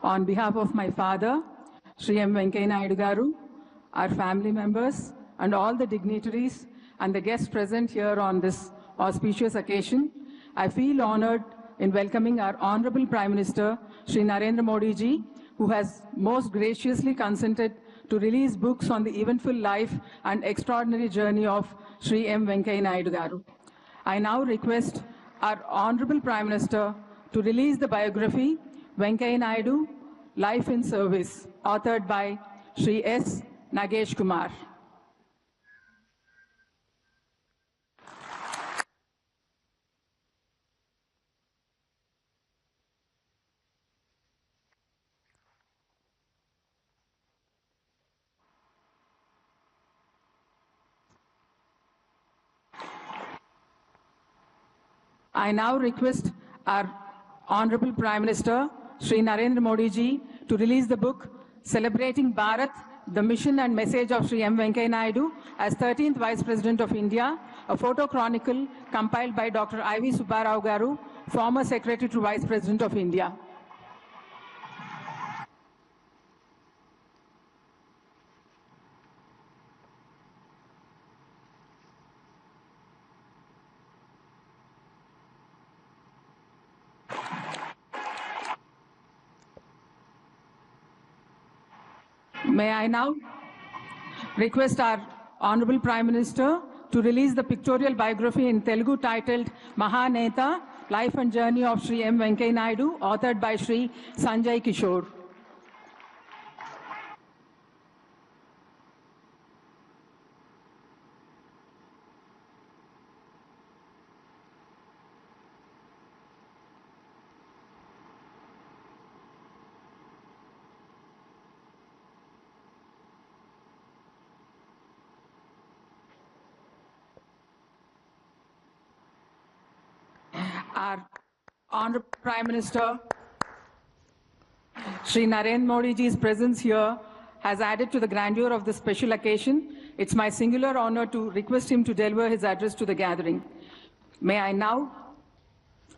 On behalf of my father, Sri M. Venkaiah Naidu Garu, our family members, and all the dignitaries and the guests present here on this auspicious occasion, I feel honored in welcoming our Honorable Prime Minister, Sri Narendra Modi ji, who has most graciously consented to release books on the eventful life and extraordinary journey of Sri M. Venkaiah Naidu Garu. I now request our Honorable Prime Minister to release the biography, Venkaiah Naidu, Life in Service, authored by Sri S. Nagesh Kumar. I now request our Honorable Prime Minister, Sri Narendra Modi ji, to release the book, Celebrating Bharat, the Mission and Message of Sri M. Venkaiah Naidu as 13th Vice President of India, a photo chronicle compiled by Dr. I.V. Subbarao Garu, former Secretary to Vice President of India. May I now request our Honorable Prime Minister to release the pictorial biography in Telugu titled Mahaneta, Life and Journey of Sri M. Venkaiah Naidu, authored by Sri Sanjay Kishore. Our Honorable Prime Minister, Sri Narendra Modi ji's presence here has added to the grandeur of this special occasion. It's my singular honor to request him to deliver his address to the gathering. May I now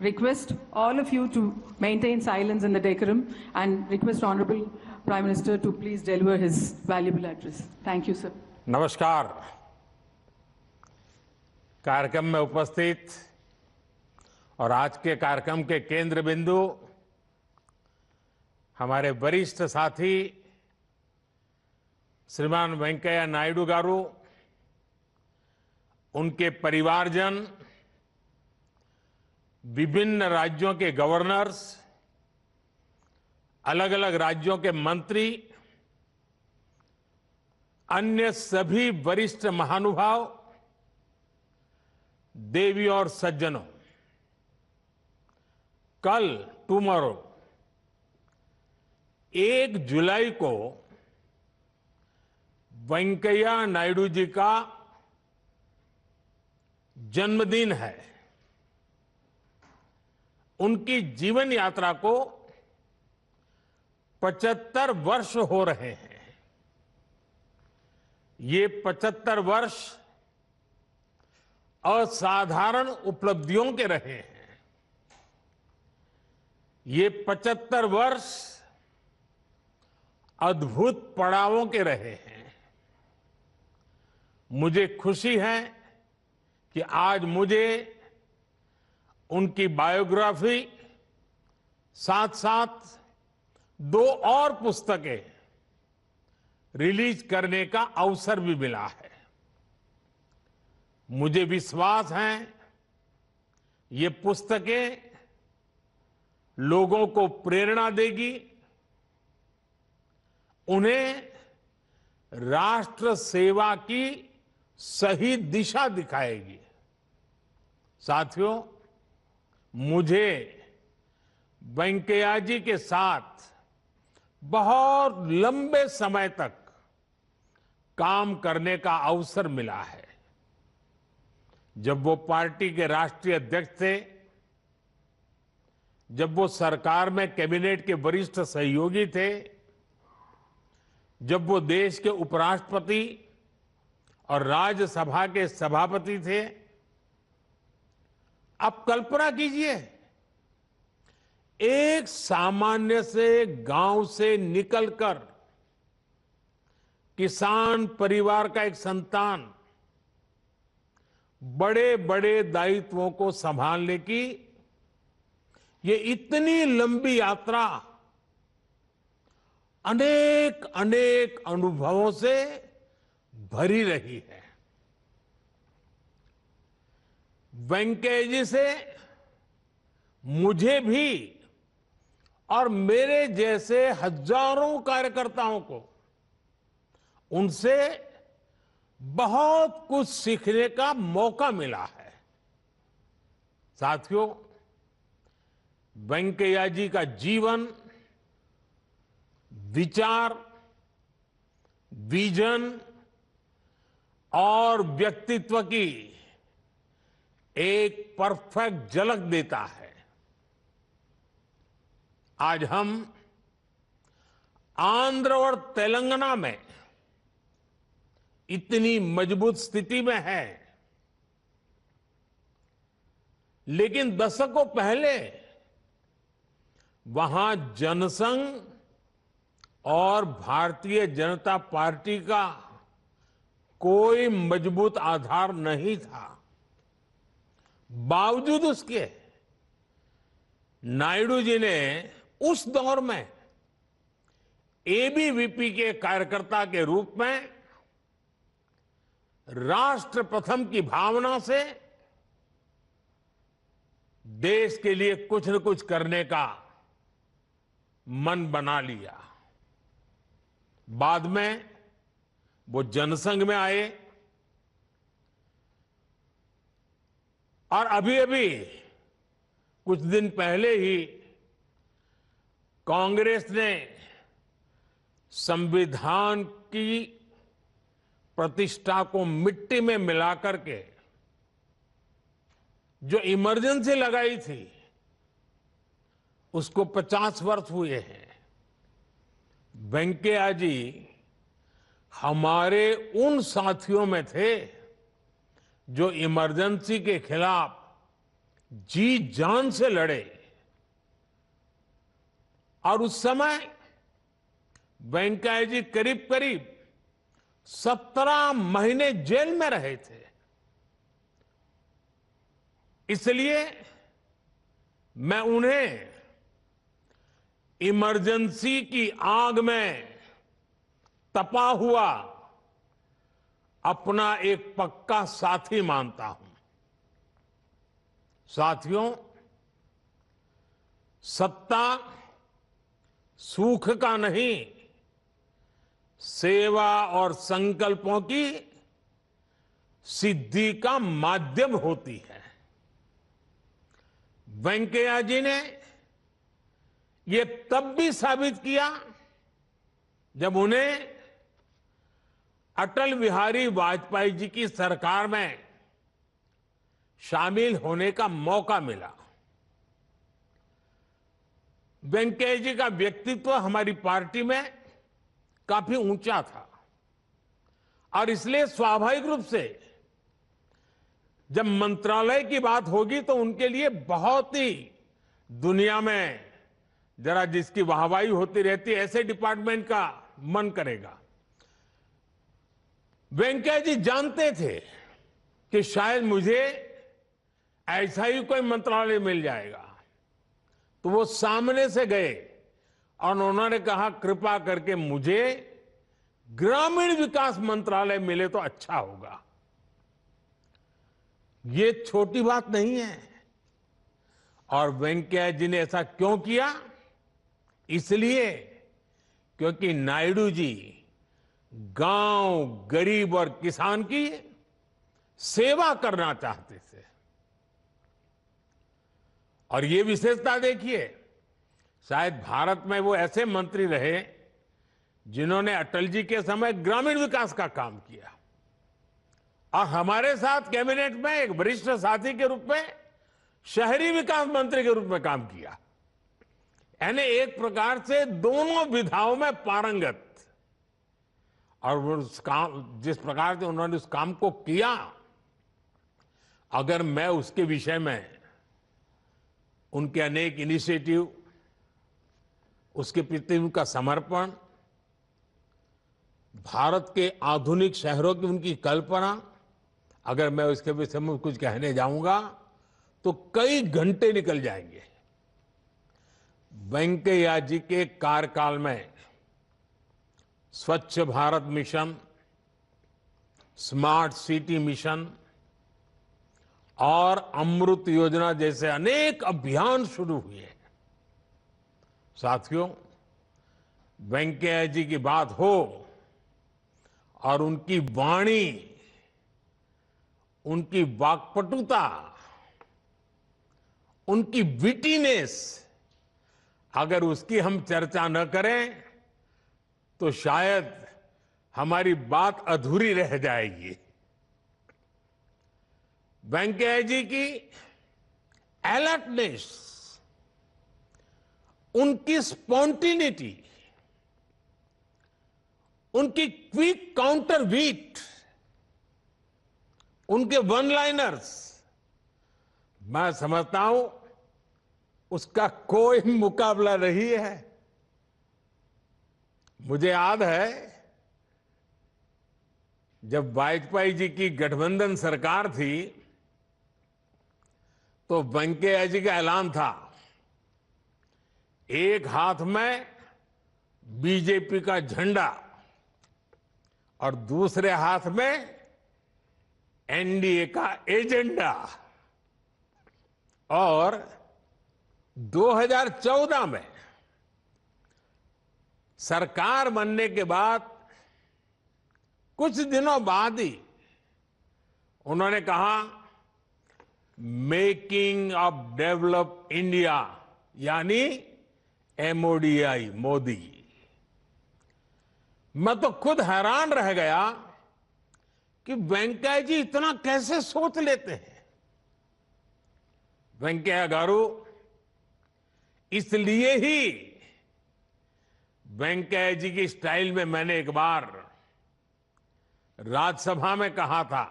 request all of you to maintain silence in the decorum and request Honorable Prime Minister to please deliver his valuable address. Thank you, sir. नमस्कार। कार्यक्रम में उपस्थित और आज के कार्यक्रम के केंद्र बिंदु हमारे वरिष्ठ साथी श्रीमान वेंकैया नायडू गारू, उनके परिवारजन, विभिन्न राज्यों के गवर्नर्स, अलग अलग राज्यों के मंत्री, अन्य सभी वरिष्ठ महानुभाव, देवी और सज्जनों, कल टुमारो 1 जुलाई को वेंकैया नायडू जी का जन्मदिन है। उनकी जीवन यात्रा को 75 वर्ष हो रहे हैं। ये 75 वर्ष असाधारण उपलब्धियों के रहे हैं। ये 75 वर्ष अद्भुत पड़ावों के रहे हैं। मुझे खुशी है कि आज मुझे उनकी बायोग्राफी साथ साथ 2 और पुस्तकें रिलीज करने का अवसर भी मिला है। मुझे विश्वास है ये पुस्तकें लोगों को प्रेरणा देगी, उन्हें राष्ट्र सेवा की सही दिशा दिखाएगी। साथियों, मुझे वेंकैया जी के साथ बहुत लंबे समय तक काम करने का अवसर मिला है। जब वो पार्टी के राष्ट्रीय अध्यक्ष थे, जब वो सरकार में कैबिनेट के वरिष्ठ सहयोगी थे, जब वो देश के उपराष्ट्रपति और राज्यसभा के सभापति थे। अब कल्पना कीजिए, एक सामान्य से गांव से निकलकर किसान परिवार का एक संतान बड़े बड़े दायित्वों को संभालने की ये इतनी लंबी यात्रा अनेक अनेक अनुभवों से भरी रही है। वेंकैया जी से मुझे भी और मेरे जैसे हजारों कार्यकर्ताओं को उनसे बहुत कुछ सीखने का मौका मिला है। साथियों, वेंकैया जी का जीवन, विचार, विजन और व्यक्तित्व की एक परफेक्ट झलक देता है। आज हम आंध्र और तेलंगाना में इतनी मजबूत स्थिति में है, लेकिन दशकों पहले वहां जनसंघ और भारतीय जनता पार्टी का कोई मजबूत आधार नहीं था। बावजूद उसके नायडू जी ने उस दौर में एबीवीपी के कार्यकर्ता के रूप में राष्ट्र प्रथम की भावना से देश के लिए कुछ न कुछ करने का मन बना लिया। बाद में वो जनसंघ में आए और अभी अभी कुछ दिन पहले ही कांग्रेस ने संविधान की प्रतिष्ठा को मिट्टी में मिलाकर के जो इमरजेंसी लगाई थी उसको 50 वर्ष हुए हैं। वेंकैया जी हमारे उन साथियों में थे जो इमरजेंसी के खिलाफ जी जान से लड़े और उस समय वेंकैया जी करीब करीब 17 महीने जेल में रहे थे। इसलिए मैं उन्हें इमरजेंसी की आग में तपा हुआ अपना एक पक्का साथी मानता हूं। साथियों, सत्ता सुख का नहीं, सेवा और संकल्पों की सिद्धि का माध्यम होती है। वेंकैया जी ने ये तब भी साबित किया जब उन्हें अटल बिहारी वाजपेयी जी की सरकार में शामिल होने का मौका मिला। वेंकैया जी का व्यक्तित्व हमारी पार्टी में काफी ऊंचा था और इसलिए स्वाभाविक रूप से जब मंत्रालय की बात होगी तो उनके लिए बहुत ही दुनिया में जरा जिसकी वाहवाही होती रहती है ऐसे डिपार्टमेंट का मन करेगा। वेंकैया जी जानते थे कि शायद मुझे ऐसा ही कोई मंत्रालय मिल जाएगा, तो वो सामने से गए और उन्होंने कहा कृपा करके मुझे ग्रामीण विकास मंत्रालय मिले तो अच्छा होगा। ये छोटी बात नहीं है। और वेंकैया जी ने ऐसा क्यों किया? इसलिए क्योंकि नायडू जी गांव, गरीब और किसान की सेवा करना चाहते थे। और ये विशेषता देखिए, शायद भारत में वो ऐसे मंत्री रहे जिन्होंने अटल जी के समय ग्रामीण विकास का काम किया और हमारे साथ कैबिनेट में एक वरिष्ठ साथी के रूप में शहरी विकास मंत्री के रूप में काम किया। यानी एक प्रकार से दोनों विधाओं में पारंगत। और उस काम, जिस प्रकार से उन्होंने उस काम को किया, अगर मैं उसके विषय में उनके अनेक इनिशिएटिव उसके प्रति उनका समर्पण, भारत के आधुनिक शहरों की उनकी कल्पना, अगर मैं इसके विषय में कुछ कहने जाऊंगा तो कई घंटे निकल जाएंगे। वेंकैया जी के कार्यकाल में स्वच्छ Bharat mission, smart city mission और अमृत योजना जैसे अनेक अभियान शुरू हुए। साथियों, वेंकैया जी की बात हो और उनकी वाणी, उनकी वाक्पटुता, उनकी विटीनेस, अगर उसकी हम चर्चा न करें तो शायद हमारी बात अधूरी रह जाएगी। वेंकैया जी की अलर्टनेस, उनकी स्पॉन्टेनिटी, उनकी क्विक काउंटर वीट, उनके वन लाइनर्स, मैं समझता हूं उसका कोई मुकाबला नहीं है। मुझे याद है जब वाजपेयी जी की गठबंधन सरकार थी तो वेंकैया जी का ऐलान था, एक हाथ में बीजेपी का झंडा और दूसरे हाथ में एनडीए का एजेंडा। और 2014 में सरकार बनने के बाद कुछ दिनों बाद ही उन्होंने कहा, मेकिंग ऑफ डेवलप इंडिया, यानी MODI, मोदी। मैं तो खुद हैरान रह गया कि वेंकैया जी इतना कैसे सोच लेते हैं। वेंकैया गारू, इसलिए ही वेंकैया जी की स्टाइल में मैंने एक बार राज्यसभा में कहा था,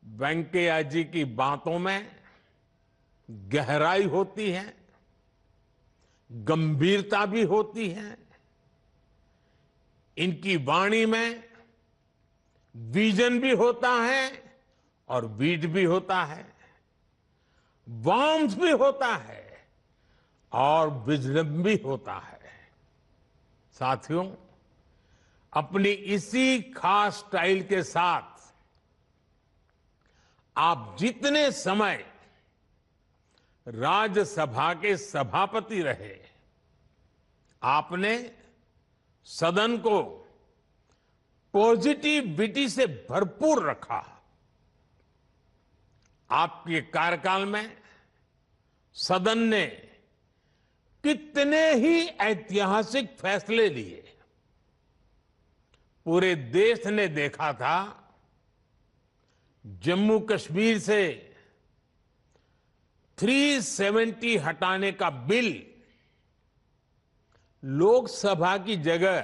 वेंकैया जी की बातों में गहराई होती है, गंभीरता भी होती है, इनकी वाणी में विजन भी होता है और वीट भी होता है, वार्मथ भी होता है और विजडम भी होता है। साथियों, अपनी इसी खास स्टाइल के साथ आप जितने समय राज्यसभा के सभापति रहे, आपने सदन को पॉजिटिविटी से भरपूर रखा। आपके कार्यकाल में सदन ने कितने ही ऐतिहासिक फैसले लिए। पूरे देश ने देखा था, जम्मू कश्मीर से 370 हटाने का बिल लोकसभा की जगह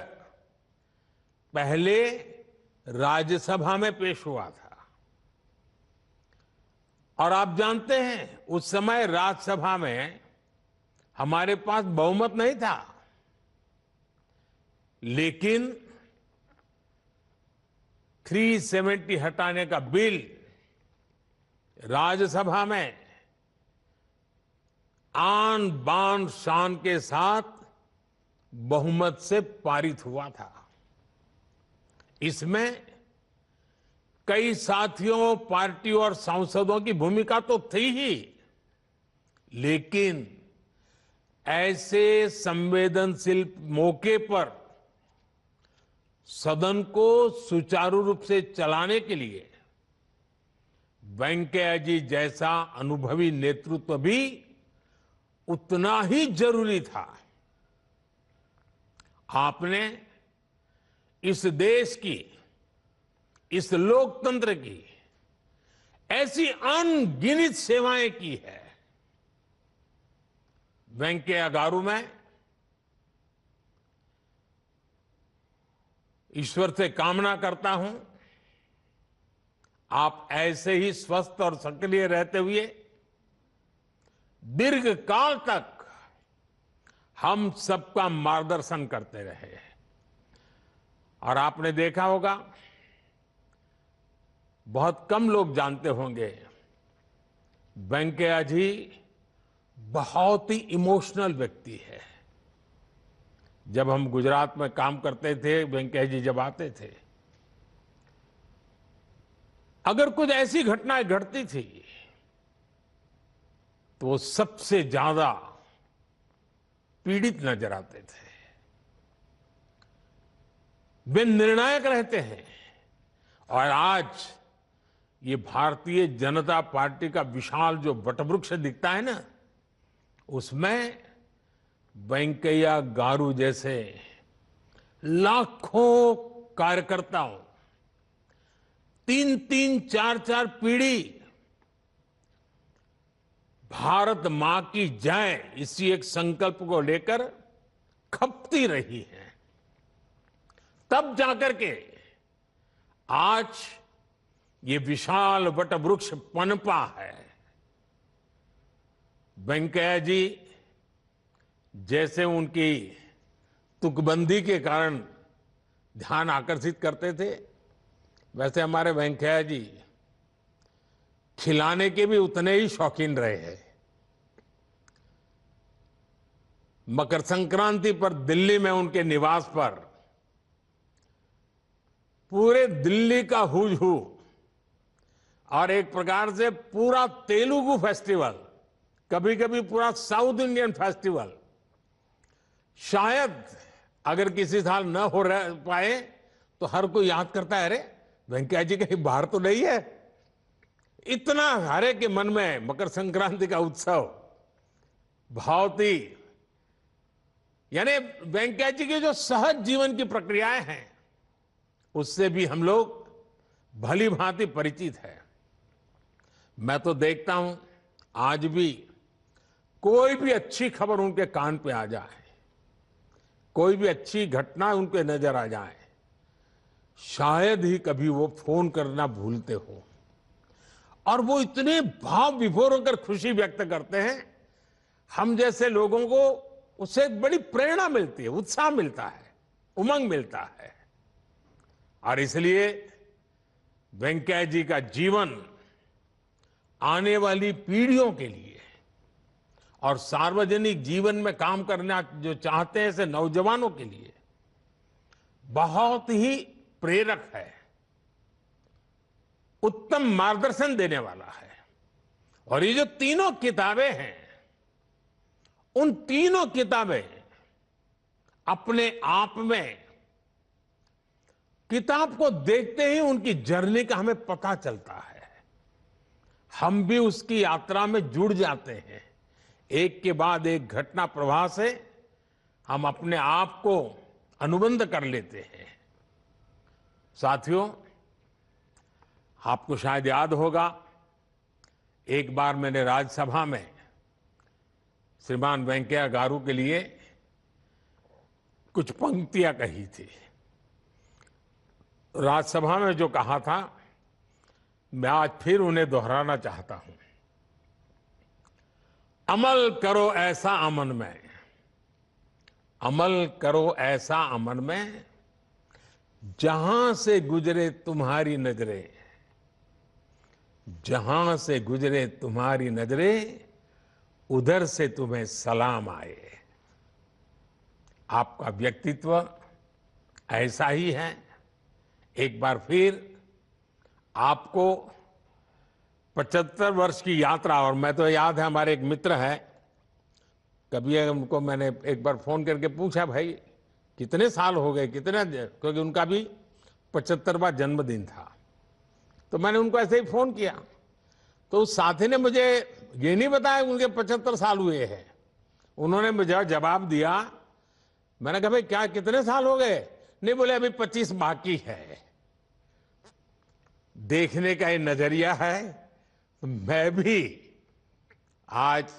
पहले राज्यसभा में पेश हुआ था। और आप जानते हैं, उस समय राज्यसभा में हमारे पास बहुमत नहीं था, लेकिन 370 हटाने का बिल राज्यसभा में आन बान शान के साथ बहुमत से पारित हुआ था। इसमें कई साथियों, पार्टी और सांसदों की भूमिका तो थी ही, लेकिन ऐसे संवेदनशील मौके पर सदन को सुचारू रूप से चलाने के लिए वेंकैया जी जैसा अनुभवी नेतृत्व भी उतना ही जरूरी था। आपने इस देश की, इस लोकतंत्र की ऐसी अनगिनत सेवाएं की है। वेंकैया गारू, मैं ईश्वर से कामना करता हूं, आप ऐसे ही स्वस्थ और सक्रिय रहते हुए दीर्घ काल तक हम सबका मार्गदर्शन करते रहे। और आपने देखा होगा, बहुत कम लोग जानते होंगे, वेंकैया जी बहुत ही इमोशनल व्यक्ति है। जब हम गुजरात में काम करते थे, वेंकैया जी जब आते थे, अगर कुछ ऐसी घटनाएं घटती थी तो वो सबसे ज्यादा पीड़ित नजर आते थे। वे निर्णायक रहते हैं। और आज ये भारतीय जनता पार्टी का विशाल जो वटवृक्ष दिखता है ना, उसमें वेंकैया गारू जैसे लाखों कार्यकर्ताओं, 3-3, 4-4 पीढ़ी भारत मां की जय इसी एक संकल्प को लेकर खपती रही है। तब जाकर के आज ये विशाल वटवृक्ष पनपा है। वेंकैया जी जैसे उनकी तुकबंदी के कारण ध्यान आकर्षित करते थे, वैसे हमारे वेंकैया जी खिलाने के भी उतने ही शौकीन रहे हैं। मकर संक्रांति पर दिल्ली में उनके निवास पर पूरे दिल्ली का हुज हू और एक प्रकार से पूरा तेलुगु फेस्टिवल, कभी कभी पूरा साउथ इंडियन फेस्टिवल, शायद अगर किसी साल न हो पाए तो हर कोई याद करता है, अरे वेंकैया जी कहीं बाहर तो नहीं है। इतना हरे के मन में मकर संक्रांति का उत्सव बहुत ही, यानी वेंकैया जी की जो सहज जीवन की प्रक्रियाएं हैं उससे भी हम लोग भली भांति परिचित है। मैं तो देखता हूं आज भी कोई भी अच्छी खबर उनके कान पे आ जाए, कोई भी अच्छी घटना उनके नजर आ जाए, शायद ही कभी वो फोन करना भूलते हो। और वो इतने भाव विभोर होकर खुशी व्यक्त करते हैं, हम जैसे लोगों को उससे एक बड़ी प्रेरणा मिलती है, उत्साह मिलता है, उमंग मिलता है। और इसलिए वेंकैया जी का जीवन आने वाली पीढ़ियों के लिए और सार्वजनिक जीवन में काम करना जो चाहते हैं ऐसे नौजवानों के लिए बहुत ही प्रेरक है, उत्तम मार्गदर्शन देने वाला है। और ये जो तीनों किताबें हैं, उन तीनों किताबें अपने आप में, किताब को देखते ही उनकी जर्नी का हमें पता चलता है, हम भी उसकी यात्रा में जुड़ जाते हैं। एक के बाद एक घटना प्रवाह से हम अपने आप को अनुबंध कर लेते हैं। साथियों, आपको शायद याद होगा, एक बार मैंने राज्यसभा में श्रीमान वेंकैया गारू के लिए कुछ पंक्तियां कही थी। राज्यसभा में जो कहा था, मैं आज फिर उन्हें दोहराना चाहता हूं। अमल करो ऐसा अमन में, अमल करो ऐसा अमन में, जहां से गुजरे तुम्हारी नजरें, जहां से गुजरे तुम्हारी नजरें, उधर से तुम्हें सलाम आए। आपका व्यक्तित्व ऐसा ही है। एक बार फिर आपको 75 वर्ष की यात्रा, और मैं तो याद है हमारे एक मित्र है, कभी उनको मैंने एक बार फोन करके पूछा, भाई कितने साल हो गए, कितने, क्योंकि उनका भी 75वां जन्मदिन था। तो मैंने उनको ऐसे ही फोन किया, तो उस साथी ने मुझे ये नहीं बताया उनके 75 साल हुए हैं। उन्होंने मुझे जवाब दिया, मैंने कहा भाई क्या कितने साल हो गए? नहीं, बोले अभी 25 बाकी है। देखने का ये नजरिया है। मैं भी आज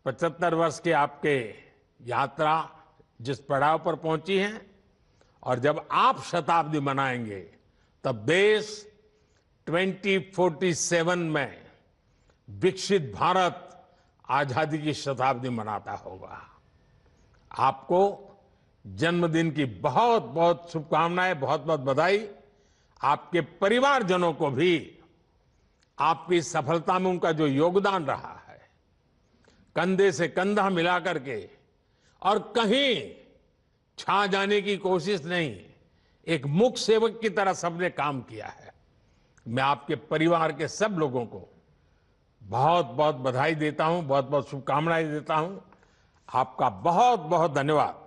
75 वर्ष के आपके यात्रा जिस पड़ाव पर पहुंची है, और जब आप शताब्दी मनाएंगे तब देश 2047 में विकसित भारत आजादी की शताब्दी मनाता होगा। आपको जन्मदिन की बहुत बहुत शुभकामनाएं, बहुत बहुत बधाई। आपके परिवारजनों को भी आपकी सफलता में उनका जो योगदान रहा है, कंधे से कंधा मिला करके और कहीं छा जाने की कोशिश नहीं, एक मुख्य सेवक की तरह सबने काम किया है। मैं आपके परिवार के सब लोगों को बहुत बहुत बधाई देता हूं, बहुत बहुत शुभकामनाएं देता हूं। आपका बहुत बहुत धन्यवाद।